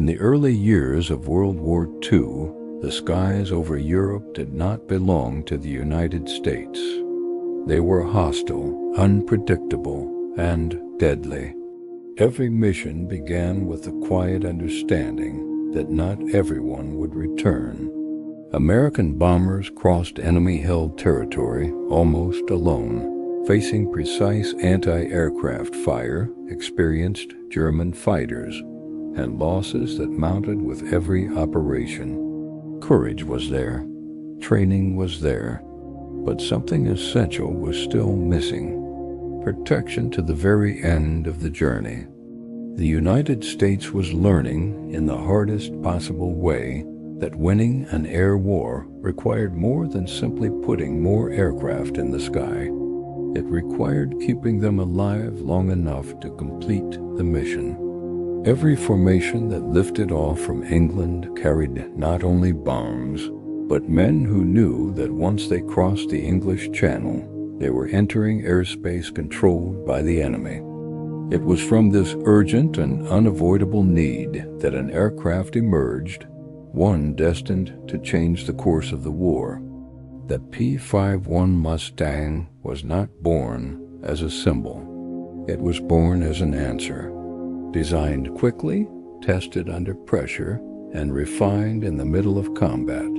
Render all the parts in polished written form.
In the early years of World War II, the skies over Europe did not belong to the United States. They were hostile, unpredictable, and deadly. Every mission began with the quiet understanding that not everyone would return. American bombers crossed enemy-held territory almost alone, facing precise anti-aircraft fire, experienced German fighters, and losses that mounted with every operation. Courage was there, training was there, but something essential was still missing: protection to the very end of the journey. The United States was learning in the hardest possible way that winning an air war required more than simply putting more aircraft in the sky. It required keeping them alive long enough to complete the mission. Every formation that lifted off from England carried not only bombs, but men who knew that once they crossed the English Channel, they were entering airspace controlled by the enemy. It was from this urgent and unavoidable need that an aircraft emerged, one destined to change the course of the war. The P-51 Mustang was not born as a symbol. It was born as an answer. Designed quickly, tested under pressure, and refined in the middle of combat,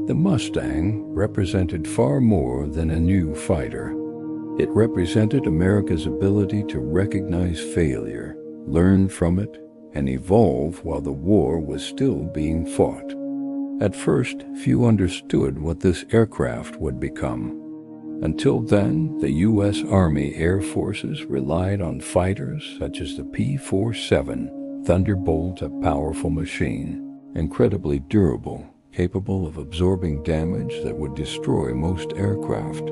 the Mustang represented far more than a new fighter. It represented America's ability to recognize failure, learn from it, and evolve while the war was still being fought. At first, few understood what this aircraft would become. Until then, the U.S. Army Air Forces relied on fighters such as the P-47 Thunderbolt, a powerful machine, incredibly durable, capable of absorbing damage that would destroy most aircraft.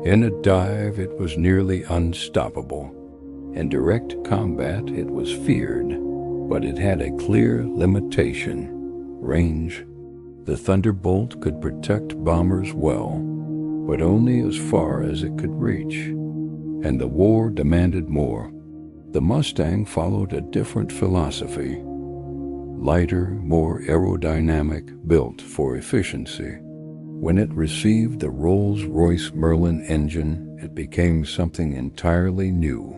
In a dive, it was nearly unstoppable. In direct combat, it was feared, but it had a clear limitation: range. The Thunderbolt could protect bombers well, but only as far as it could reach. And the war demanded more. The Mustang followed a different philosophy. Lighter, more aerodynamic, built for efficiency. When it received the Rolls-Royce Merlin engine, it became something entirely new.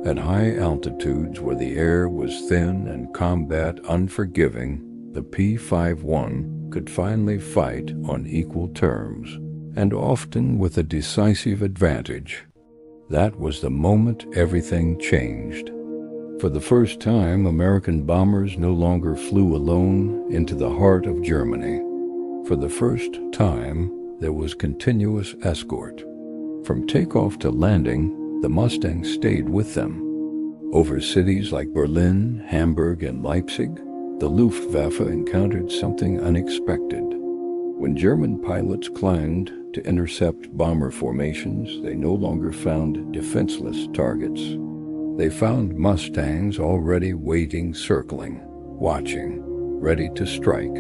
At high altitudes where the air was thin and combat unforgiving, the P-51 could finally fight on equal terms, and often with a decisive advantage. That was the moment everything changed. For the first time, American bombers no longer flew alone into the heart of Germany. For the first time, there was continuous escort. From takeoff to landing, the Mustang stayed with them. Over cities like Berlin, Hamburg, and Leipzig, the Luftwaffe encountered something unexpected. When German pilots climbed to intercept bomber formations, they no longer found defenseless targets. They found Mustangs already waiting, circling, watching, ready to strike.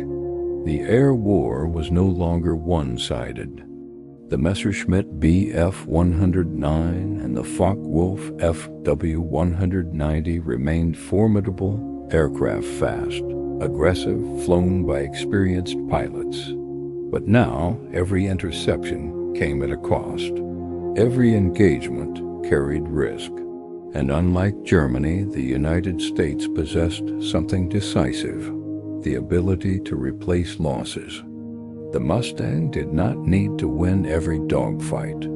The air war was no longer one-sided. The Messerschmitt Bf-109 and the Focke-Wulf Fw-190 remained formidable aircraft, fast, aggressive, flown by experienced pilots. But now, every interception came at a cost. Every engagement carried risk. And unlike Germany, the United States possessed something decisive: the ability to replace losses. The Mustang did not need to win every dogfight.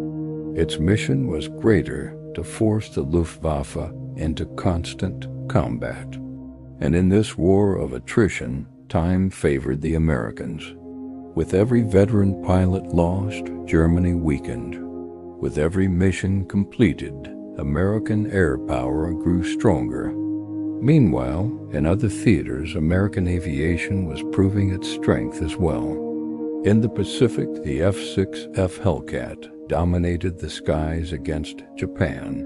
Its mission was greater: to force the Luftwaffe into constant combat. And in this war of attrition, time favored the Americans. With every veteran pilot lost, Germany weakened. With every mission completed, American air power grew stronger. Meanwhile, in other theaters, American aviation was proving its strength as well. In the Pacific, the F-6F Hellcat dominated the skies against Japan.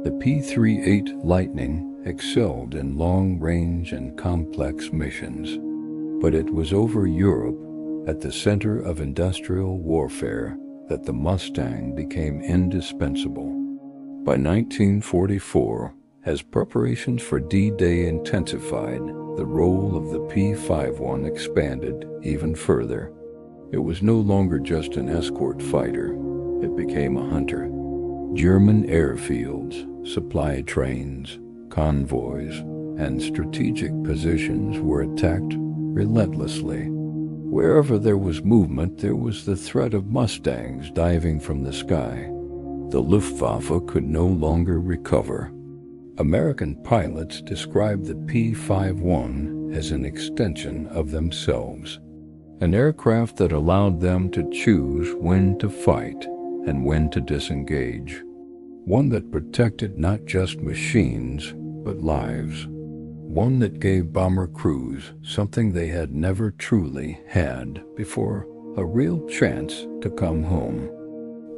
The P-38 Lightning excelled in long-range and complex missions. But it was over Europe, at the center of industrial warfare, that the Mustang became indispensable. By 1944, As preparations for D-Day intensified, the role of the P-51 expanded even further. It was no longer just an escort fighter. It became a hunter. German airfields, supply trains, convoys, and strategic positions were attacked relentlessly. Wherever there was movement, there was the threat of Mustangs diving from the sky. The Luftwaffe could no longer recover. American pilots described the P-51 as an extension of themselves, an aircraft that allowed them to choose when to fight and when to disengage, one that protected not just machines, but lives, one that gave bomber crews something they had never truly had before, a real chance to come home.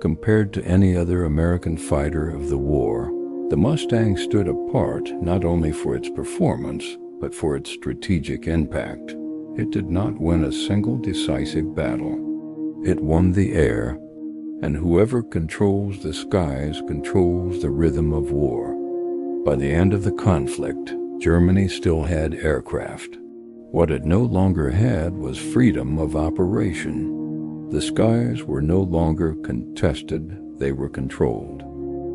Compared to any other American fighter of the war, the Mustang stood apart not only for its performance, but for its strategic impact. It did not win a single decisive battle. It won the air, and whoever controls the skies controls the rhythm of war. By the end of the conflict, Germany still had aircraft. What it no longer had was freedom of operation. The skies were no longer contested, they were controlled.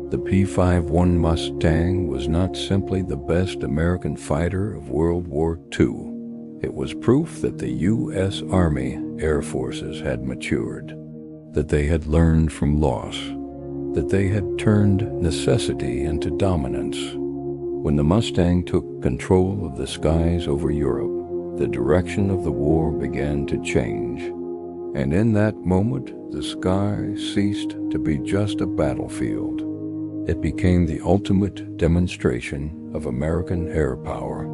The P-51 Mustang was not simply the best American fighter of World War II. It was proof that the U.S. Army Air Forces had matured, that they had learned from loss, that they had turned necessity into dominance. When the Mustang took control of the skies over Europe, the direction of the war began to change. And in that moment, the sky ceased to be just a battlefield. It became the ultimate demonstration of American air power.